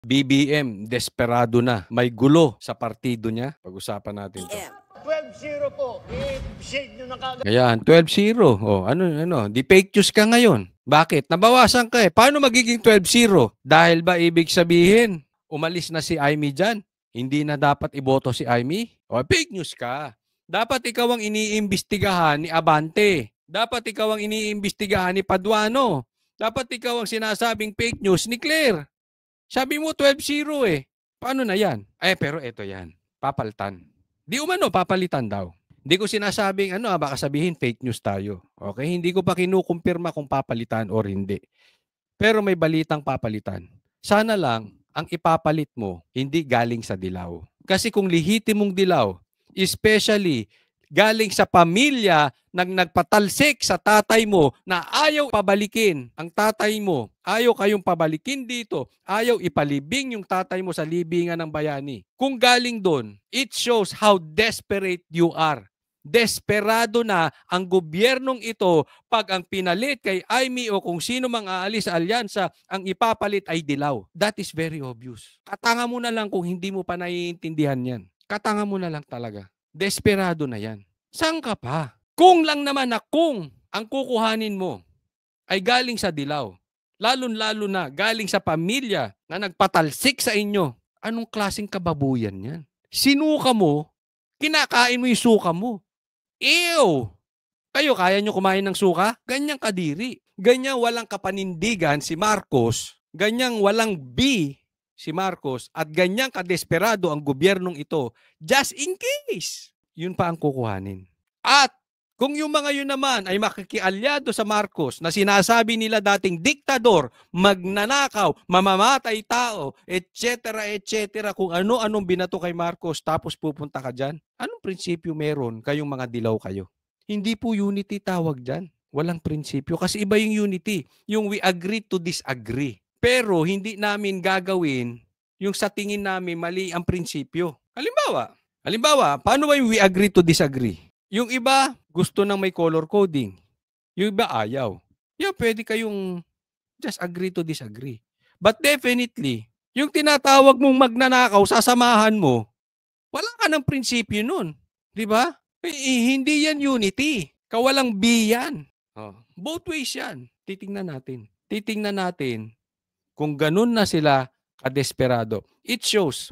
BBM, desperado na. May gulo sa partido niya. Pag-usapan natin to. 12-0 po. I-shade nyo na kagad. Ayan, 12-0. Oh, ano, di fake news ka ngayon. Bakit? Nabawasan ka eh. Paano magiging 12-0? Dahil ba ibig sabihin, umalis na si Amy dyan? Hindi na dapat iboto si Amy? O, fake news ka. Dapat ikaw ang iniimbestigahan ni Abante. Dapat ikaw ang iniimbestigahan ni Paduano. Dapat ikaw ang sinasabing fake news ni Claire. Sabi mo 12-0 eh. Paano na yan? Pero eto yan. Papalitan. Di umano, papalitan daw. Hindi ko sinasabing baka sabihin fake news tayo. Okay? Hindi ko pa kinukumpirma kung papalitan or hindi. Pero may balitang papalitan. Sana lang, ang ipapalit mo, hindi galing sa dilaw. Kasi kung lihitimong dilaw, especially galing sa pamilya nagpatalsik sa tatay mo na ayaw pabalikin ang tatay mo, ayaw kayong pabalikin dito, ayaw ipalibing yung tatay mo sa libingan ng bayani. Kung galing doon, it shows how desperate you are. Desperado na ang gobyernong ito pag ang pinalit kay Amy o kung sino mang aalis sa alyansa, ang ipapalit ay dilaw. That is very obvious. Katanga mo na lang kung hindi mo pa naiintindihan yan. Katanga mo na lang talaga. Desperado na yan. Saan ka pa? Kung lang naman na kung ang kukuhanin mo ay galing sa dilaw, lalo-lalo na galing sa pamilya na nagpatalsik sa inyo, anong klaseng kababuyan yan? Sinuka mo, kinakain mo yung suka mo. Ew! Kayo, kaya nyo kumain ng suka? Ganyang kadiri. Ganyang walang kapanindigan si Marcos. Ganyang walang B si Marcos. At ganyang kadesperado ang gobyernong ito. Just in case. Yun pa ang kukuhanin. At kung yung mga yun naman ay makikialyado sa Marcos na sinasabi nila dating diktador, magnanakaw, mamamatay tao, etc., etc., kung ano-anong binato kay Marcos tapos pupunta ka dyan, anong prinsipyo meron kayong mga dilaw kayo? Hindi po unity tawag dyan. Walang prinsipyo. Kasi iba yung unity. Yung we agree to disagree. Pero hindi namin gagawin yung sa tingin namin mali ang prinsipyo. Halimbawa, paano ba yung we agree to disagree? Yung iba, gusto nang may color coding. Yung iba, ayaw. Yeah, pwede kayong just agree to disagree. But definitely, yung tinatawag mong magnanakaw, sasamahan mo, wala ka ng prinsipyo nun. Di ba? Hindi yan unity. Kawalang B yan. Both ways yan. Titingnan natin kung ganun na sila kadesperado. It shows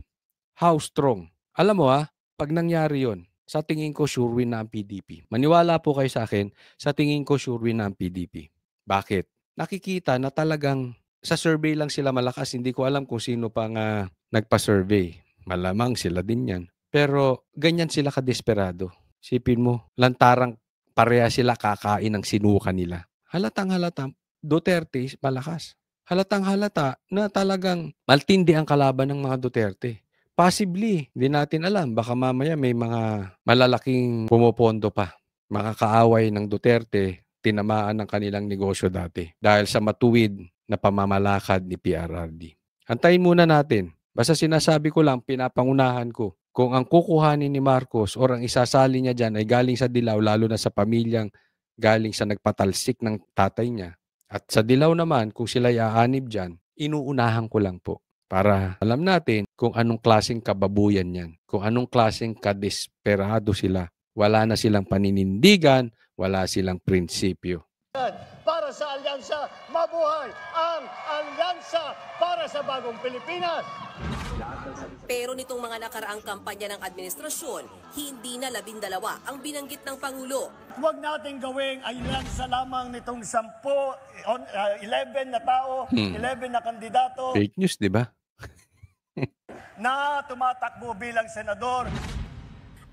how strong. Alam mo pag nangyari yon, sa tingin ko sure win na ang PDP. Maniwala po kayo sa akin, sa tingin ko sure win na ang PDP. Bakit? Nakikita na talagang sa survey lang sila malakas. Hindi ko alam kung sino pa nga nagpa-survey. Malamang sila din yan. Pero ganyan sila kadesperado. Sipin mo, lantarang pareha sila kakain ng sinuka nila. Halatang-halata, Duterte malakas. Halatang-halata na talagang maltindi ang kalaban ng mga Duterte. Possibly, hindi natin alam. Baka mamaya may mga malalaking pumopondo pa. Makakaaway ng Duterte, tinamaan ng kanilang negosyo dati. Dahil sa matuwid na pamamalakad ni PRRD. Antayin muna natin. Basta sinasabi ko lang, pinapangunahan ko. Kung ang kukuhanin ni Marcos or ang isasali niya dyan ay galing sa dilaw, lalo na sa pamilyang galing sa nagpatalsik ng tatay niya. At sa dilaw naman, kung sila'y aanib dyan, inuunahan ko lang po. Para alam natin kung anong klaseng kababuyan yan. Kung anong klaseng kadesperado sila. Wala na silang paninindigan, wala silang prinsipyo. Para sa alyansa, mabuhay ang alyansa para sa bagong Pilipinas. Pero nitong mga nakaraang kampanya ng administrasyon, hindi na 12 ang binanggit ng Pangulo. Huwag natin gawing alyansa lamang nitong 11 na tao, 11 na kandidato. Fake news, di ba? Na tumatakbo bilang senador.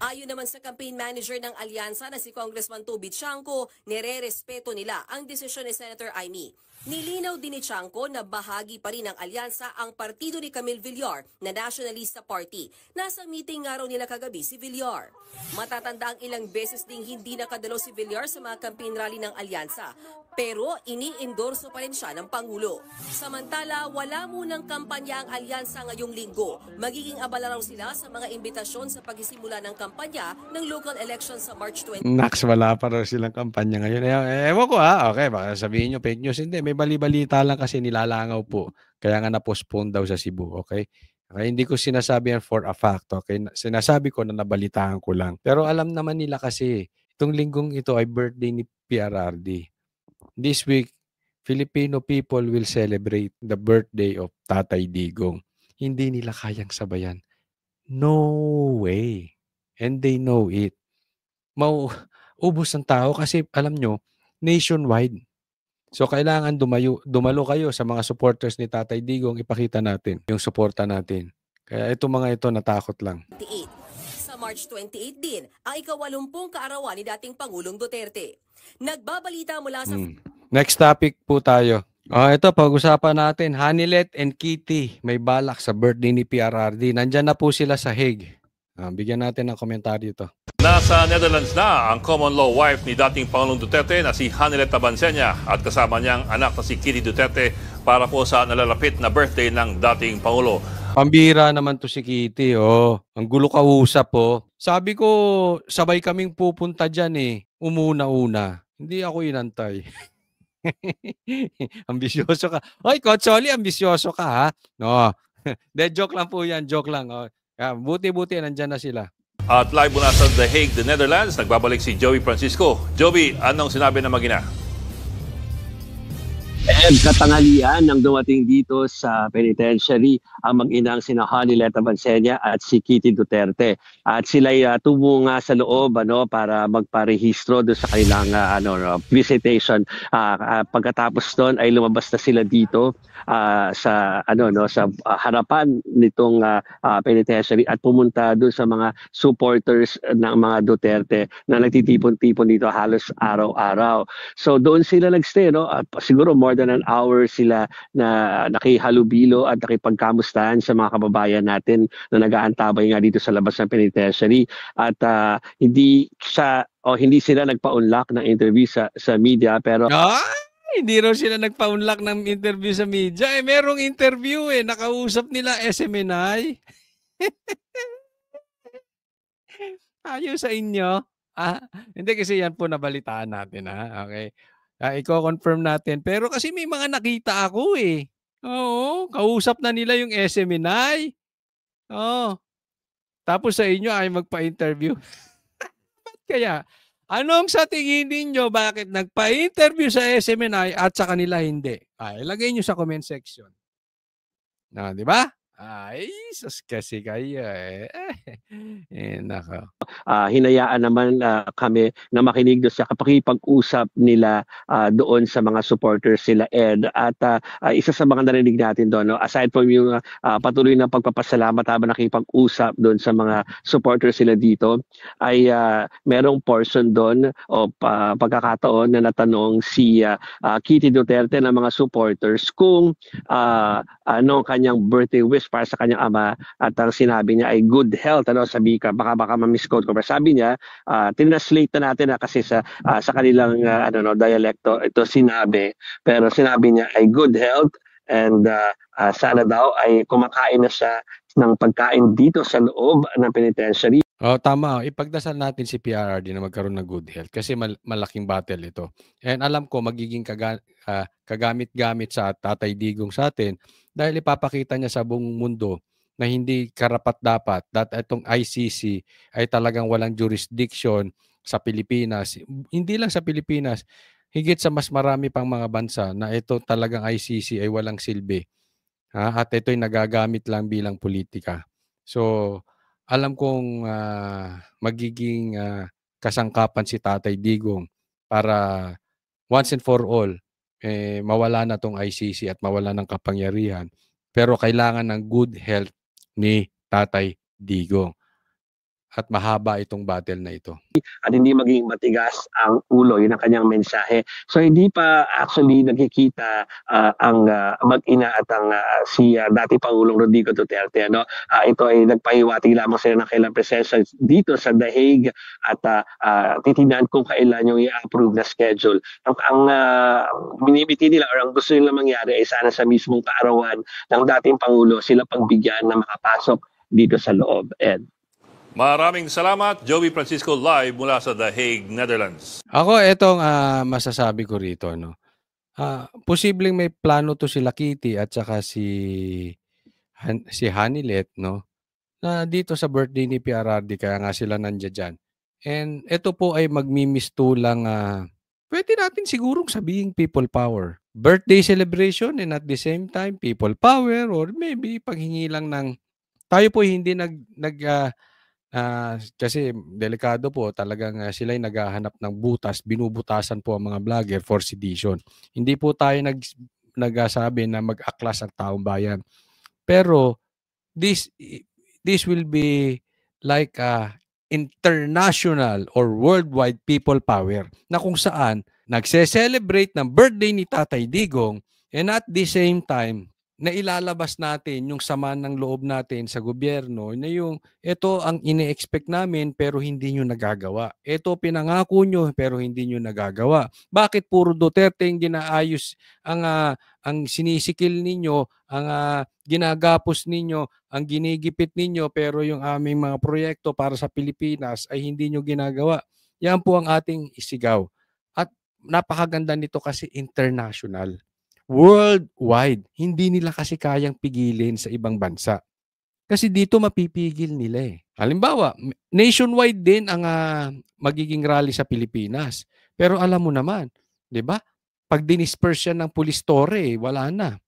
Ayon naman sa campaign manager ng alyansa na si Congressman Toby Chanco, nire-respeto nila ang desisyon ni Senator Amy. Nilinaw din ni Chanco na bahagi pa rin ng alyansa ang partido ni Camille Villar na Nationalista Party. Nasa meeting nga raw nila kagabi si Villar. Matatanda ang ilang beses ding hindi nakadalo si Villar sa mga campaign rally ng alyansa. Pero ini-endorso pa rin siya ng Pangulo. Samantala, wala munang kampanya ang alyansa ngayong linggo. Magiging abala raw sila sa mga imbitasyon sa pagsisimula ng kampanya ng local elections sa March 20. Nax, wala pa raw silang kampanya ngayon. Ewan ko okay, baka sabihin nyo fake news. Hindi, may bali-balita lang kasi nilalangaw po. Kaya nga na-postpone daw sa Cebu, okay? Okay, hindi ko sinasabi yan for a fact, okay? Sinasabi ko na nabalitaan ko lang. Pero alam naman nila kasi, itong linggong ito ay birthday ni PRRD. This week, Filipino people will celebrate the birthday of Tatay Digong. Hindi nila kayang sabayan. No way. And they know it. Mauubos ng tao kasi alam nyo, nationwide. So kailangan dumalo kayo sa mga supporters ni Tatay Digong, ipakita natin yung suporta natin. Kaya itong mga ito natakot lang. Sa March 28 din, ang ika-80 kaarawan ni dating Pangulong Duterte. Nagbabalita mula sa... Next topic po tayo. Ito, pag-usapan natin, Hanilet and Kitty may balak sa birthday ni PRRD. Nandyan na po sila sa Hague. Bigyan natin ng komentaryo ito. Nasa Netherlands na ang common law wife ni dating Pangulong Duterte na si Hanilet Tabansenya at kasama niyang anak na si Kitty Duterte para po sa nalalapit na birthday ng dating Pangulo. Pambira naman to si Kitty, Ang gulo kausap, Sabi ko, sabay kaming pupunta dyan, Umuna-una. Hindi ako inantay. Ambisyoso ka. Hoy, Coach Oli, ambisyoso ka, ha? No. Joke lang po yan, joke lang. Buti-buti, nandyan na sila. At live mula sa The Hague, the Netherlands, nagbabalik si Joey Francisco. Joey, anong sinabi ng mag-ina? Katanghalian nang dumating dito sa penitentiary ang mag-inang sina Hanilet Tabansenya at si Kitty Duterte. At sila'y tubo nga sa loob para magparehistro doon sa kanilang visitation. Pagkatapos doon ay lumabas na sila dito sa harapan nitong penitentiary at pumunta doon sa mga supporters ng mga Duterte na nagtitipon-tipon dito halos araw-araw. So doon sila nagstay, siguro more than an hour sila na nakihalubilo at nakipagkamustahan sa mga kababayan natin na nag-aantabay nga dito sa labas ng penitentiary. At hindi sila nagpa-unlock ng interview sa media, pero hindi raw sila nagpa-unlock ng interview sa media. Merong interview nakausap nila SMNI. Ayos sa inyo. Hindi kasi yan po nabalitaan natin, okay. Iko-confirm natin. Pero kasi may mga nakita ako Oo, kausap na nila yung SMNI. Tapos sa inyo ay magpa-interview. Kaya, anong sa tingin ninyo bakit nagpa-interview sa SMNI at sa kanila hindi? Ilagay nyo sa comment section. Di ba? Ay, sus kasi kayo nako. Hinayaan naman kami na makinig doon sa pakipag-usap nila doon sa mga supporters sila Ed. At isa sa mga narinig natin doon, aside from yung patuloy na pagpapasalamat habang nakipag-usap doon sa mga supporters sila dito, ay merong portion doon o pagkakataon na natanong si Kitty Duterte ng mga supporters kung anong kanyang birthday wish para sa kanyang ama, at ang sinabi niya ay good health. Sabi ka, baka ma-misquote ko, pero sabi niya, tinranslate na natin kasi sa kanilang dialekto ito sinabi, pero sinabi niya ay good health and sana daw ay kumakain na siya ng pagkain dito sa loob ng penitentiary. Tama. Ipagdasal natin si PRRD na magkaroon ng good health kasi malaking battle ito. And alam ko magiging kagamit-gamit sa Tatay Digong sa atin dahil ipapakita niya sa buong mundo na hindi karapat-dapat that itong ICC ay talagang walang jurisdiction sa Pilipinas. Hindi lang sa Pilipinas, higit sa mas marami pang mga bansa na ito talagang ICC ay walang silbi. At ito'y nagagamit lang bilang politika. So, alam kong magiging kasangkapan si Tatay Digong para once and for all, mawala na tong ICC at mawala ng kapangyarihan. Pero kailangan ng good health ni Tatay Digong. at mahaba itong battle na ito. At hindi maging matigas ang ulo, yun ang kanyang mensahe. So hindi pa actually nagkikita ang mag-ina at ang si dating Pangulong Rodrigo Duterte. Ano? Ito ay nagpahiwatig lamang sila ng kailang presensya dito sa The Hague at titignan kung kailan yung i-approve na schedule. Ang minibiti nila or ang gusto nila mangyari ay sana sa mismong kaarawan ng dating Pangulo sila pagbigyan na makapasok dito sa loob. Ed. Maraming salamat, Joey Francisco live mula sa The Hague, Netherlands. Ako, etong masasabi ko rito, no? Posibleng may plano to si Kitty at saka si Hanilet, no? Na dito sa birthday ni PRRD, kaya nga sila nandiyan dyan. And ito po ay magmimistulang, pwede natin sigurong sabihin people power. Birthday celebration and at the same time people power, or maybe paghingi lang ng, tayo po hindi kasi delikado po talagang sila'y naghahanap ng butas, binubutasan po ang mga vlogger for sedition. Hindi po tayo nagsabi na mag-aklas ang taong bayan. Pero this will be like a international or worldwide people power na kung saan nagse-celebrate ng birthday ni Tatay Digong and at the same time na ilalabas natin yung sama ng loob natin sa gobyerno na yung ito ang ine-expect namin pero hindi nyo nagagawa. Ito pinangako nyo pero hindi nyo nagagawa. Bakit puro Duterte yung ginaayos ang sinisikil ninyo, ang ginagapos ninyo, ang ginigipit ninyo pero yung aming mga proyekto para sa Pilipinas ay hindi nyo ginagawa. Yan po ang ating isigaw. At napakaganda nito kasi international. Worldwide, hindi nila kasi kayang pigilin sa ibang bansa. Kasi dito mapipigil nila eh. Halimbawa, nationwide din ang magiging rally sa Pilipinas. Pero alam mo naman, 'di ba? Pag dinisperse yan ng police torre, wala na.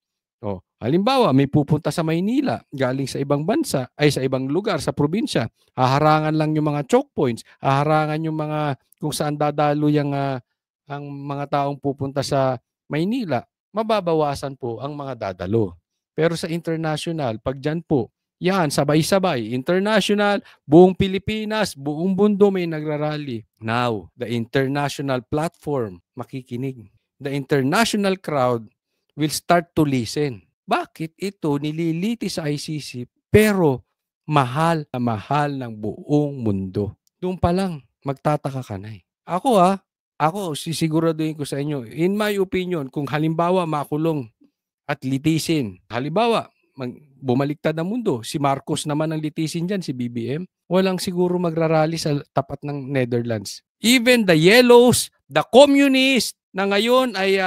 Oh, halimbawa, may pupunta sa Maynila, galing sa ibang bansa, ay sa ibang lugar sa probinsya. Haharangan lang yung mga choke points, haharangan yung mga kung saan dadalo yung ang mga taong pupunta sa Maynila. Mababawasan po ang mga dadalo. Pero sa international, pag dyan po, yan, sabay-sabay, international, buong Pilipinas, buong mundo may nagrarally. Now, the international platform, makikinig. The international crowd will start to listen. Bakit ito nililiti sa ICC pero mahal na mahal ng buong mundo? Doon pa lang, magtataka ka na eh. Ako, sisiguraduhin ko sa inyo, in my opinion, kung halimbawa makulong at litisin, halimbawa, bumaliktad ang mundo, si Marcos naman ang litisin dyan, si BBM, walang siguro magrarally sa tapat ng Netherlands. Even the yellows, the communists na ngayon ay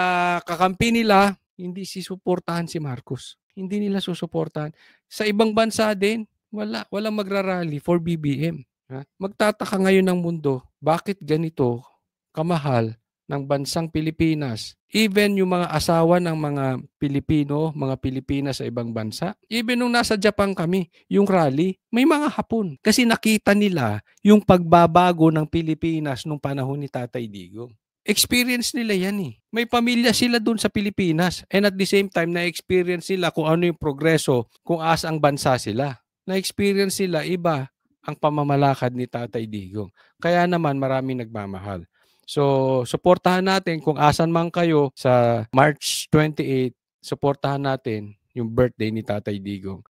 kakampi nila, hindi susuportahan si Marcos. Hindi nila susuportahan. Sa ibang bansa din, walang magrarally for BBM. Magtataka ngayon ng mundo, bakit ganito kamahal ng bansang Pilipinas. Even yung mga asawa ng mga Pilipino, mga Pilipinas sa ibang bansa, even nung nasa Japan kami, yung rally, may mga Hapon. Kasi nakita nila yung pagbabago ng Pilipinas nung panahon ni Tatay Digong. Experience nila yan eh. May pamilya sila dun sa Pilipinas and at the same time na-experience nila kung ano yung progreso, kung asa ang bansa sila. Na-experience nila iba ang pamamalakad ni Tatay Digong. Kaya naman maraming nagmamahal. So, suportahan natin kung asan man kayo sa March 28, suportahan natin yung birthday ni Tatay Digong.